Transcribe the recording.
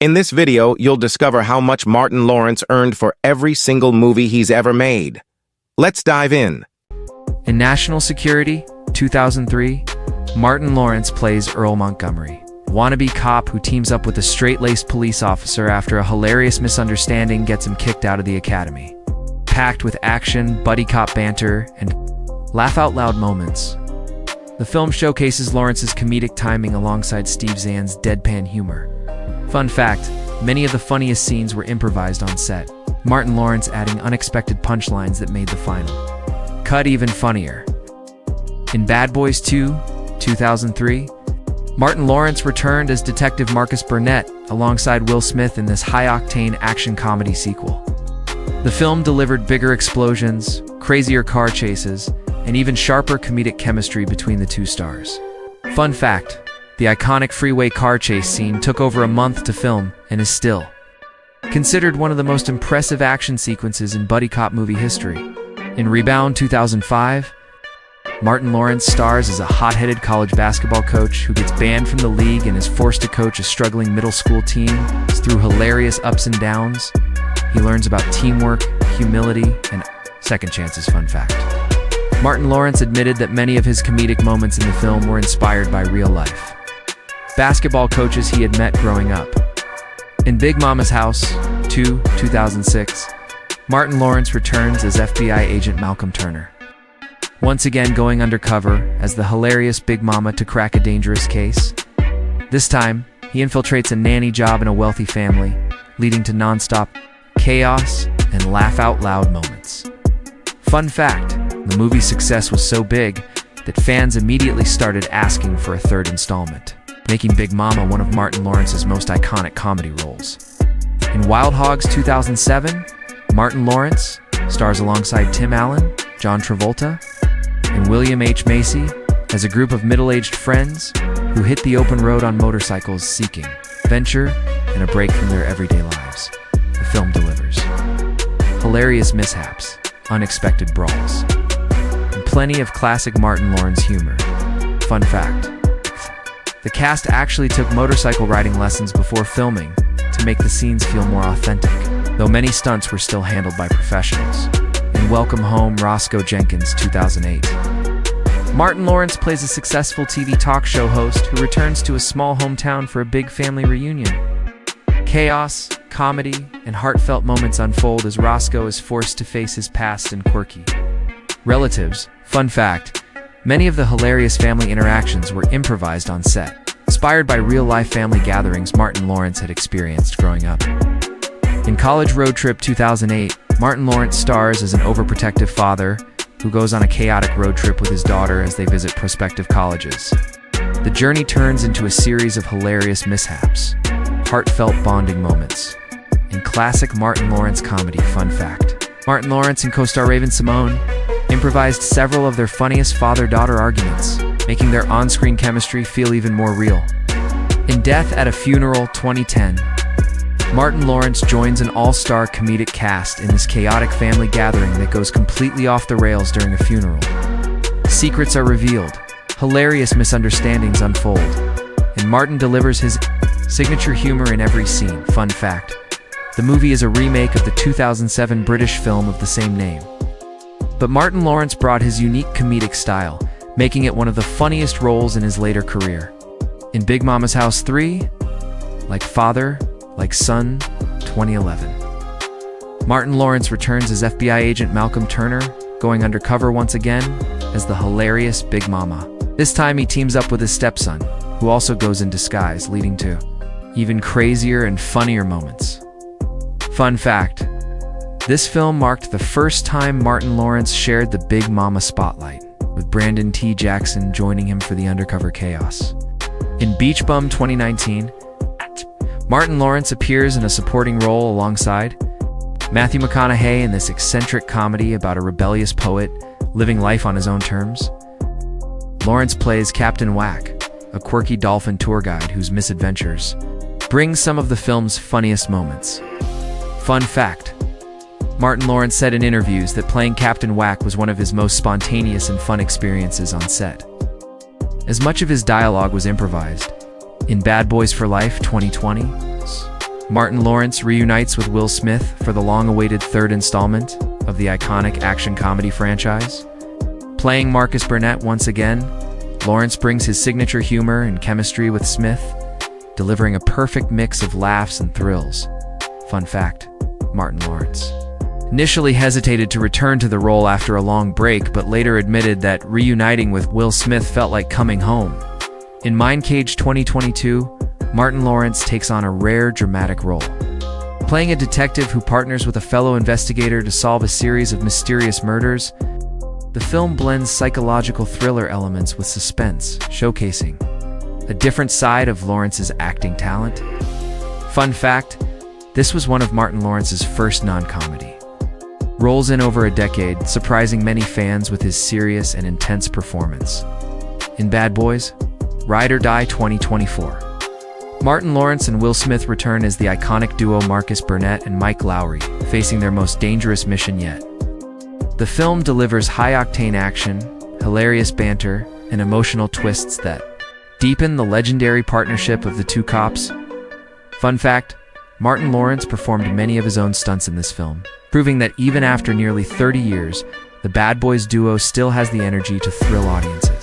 In this video, you'll discover how much Martin Lawrence earned for every single movie he's ever made. Let's dive in. In National Security, 2003, Martin Lawrence plays Earl Montgomery, a wannabe cop who teams up with a straight-laced police officer after a hilarious misunderstanding gets him kicked out of the academy. Packed with action, buddy cop banter, and laugh-out-loud moments, the film showcases Lawrence's comedic timing alongside Steve Zahn's deadpan humor. Fun fact, many of the funniest scenes were improvised on set, Martin Lawrence adding unexpected punchlines that made the final cut even funnier. In Bad Boys 2, 2003, Martin Lawrence returned as Detective Marcus Burnett alongside Will Smith in this high-octane action comedy sequel. The film delivered bigger explosions, crazier car chases, and even sharper comedic chemistry between the two stars. Fun fact, the iconic freeway car chase scene took over a month to film and is still considered one of the most impressive action sequences in buddy cop movie history. In Rebound 2005, Martin Lawrence stars as a hot-headed college basketball coach who gets banned from the league and is forced to coach a struggling middle school team. Through hilarious ups and downs, he learns about teamwork, humility, and second chances. Fun fact, Martin Lawrence admitted that many of his comedic moments in the film were inspired by real-life basketball coaches he had met growing up. In Big Mama's House 2, 2006, Martin Lawrence returns as FBI agent Malcolm Turner, once again going undercover as the hilarious Big Mama to crack a dangerous case. This time, he infiltrates a nanny job in a wealthy family, leading to non-stop chaos and laugh-out-loud moments. Fun fact, the movie's success was so big that fans immediately started asking for a third installment, making Big Mama one of Martin Lawrence's most iconic comedy roles. In Wild Hogs 2007, Martin Lawrence stars alongside Tim Allen, John Travolta, and William H. Macy as a group of middle-aged friends who hit the open road on motorcycles seeking adventure and a break from their everyday lives. The film delivers hilarious mishaps, unexpected brawls, and plenty of classic Martin Lawrence humor. Fun fact, the cast actually took motorcycle riding lessons before filming to make the scenes feel more authentic, though many stunts were still handled by professionals. In Welcome Home, Roscoe Jenkins 2008, Martin Lawrence plays a successful TV talk show host who returns to a small hometown for a big family reunion. Chaos, comedy, and heartfelt moments unfold as Roscoe is forced to face his past and quirky relatives. Fun fact, many of the hilarious family interactions were improvised on set, inspired by real-life family gatherings Martin Lawrence had experienced growing up. In College Road Trip 2008, Martin Lawrence stars as an overprotective father who goes on a chaotic road trip with his daughter as they visit prospective colleges. The journey turns into a series of hilarious mishaps, heartfelt bonding moments, and classic Martin Lawrence comedy. Fun fact, Martin Lawrence and co-star Raven-Symoné improvised several of their funniest father-daughter arguments, making their on-screen chemistry feel even more real. In Death at a Funeral 2010, Martin Lawrence joins an all-star comedic cast in this chaotic family gathering that goes completely off the rails during a funeral. Secrets are revealed, hilarious misunderstandings unfold, and Martin delivers his signature humor in every scene. Fun fact, the movie is a remake of the 2007 British film of the same name. But Martin Lawrence brought his unique comedic style, making it one of the funniest roles in his later career. In Big Mama's House 3, Like Father, Like Son, 2011, Martin Lawrence returns as FBI agent Malcolm Turner, going undercover once again as the hilarious Big Mama. This time he teams up with his stepson, who also goes in disguise, leading to even crazier and funnier moments. Fun fact, this film marked the first time Martin Lawrence shared the Big Mama spotlight, with Brandon T. Jackson joining him for the undercover chaos. In Beach Bum 2019, Martin Lawrence appears in a supporting role alongside Matthew McConaughey in this eccentric comedy about a rebellious poet living life on his own terms. Lawrence plays Captain Whack, a quirky dolphin tour guide whose misadventures bring some of the film's funniest moments. Fun fact, Martin Lawrence said in interviews that playing Captain Whack was one of his most spontaneous and fun experiences on set, as much of his dialogue was improvised. In Bad Boys for Life 2020, Martin Lawrence reunites with Will Smith for the long-awaited third installment of the iconic action comedy franchise. Playing Marcus Burnett once again, Lawrence brings his signature humor and chemistry with Smith, delivering a perfect mix of laughs and thrills. Fun fact, Martin Lawrence initially hesitated to return to the role after a long break, but later admitted that reuniting with Will Smith felt like coming home. In Mind Cage 2022, Martin Lawrence takes on a rare dramatic role, playing a detective who partners with a fellow investigator to solve a series of mysterious murders. The film blends psychological thriller elements with suspense, showcasing a different side of Lawrence's acting talent. Fun fact, this was one of Martin Lawrence's first non-comedy roles in over a decade, surprising many fans with his serious and intense performance. In Bad Boys: Ride or Die 2024, Martin Lawrence and Will Smith return as the iconic duo Marcus Burnett and Mike Lowrey, facing their most dangerous mission yet. The film delivers high-octane action, hilarious banter, and emotional twists that deepen the legendary partnership of the two cops. Fun fact, Martin Lawrence performed many of his own stunts in this film, proving that even after nearly 30 years, the Bad Boys duo still has the energy to thrill audiences.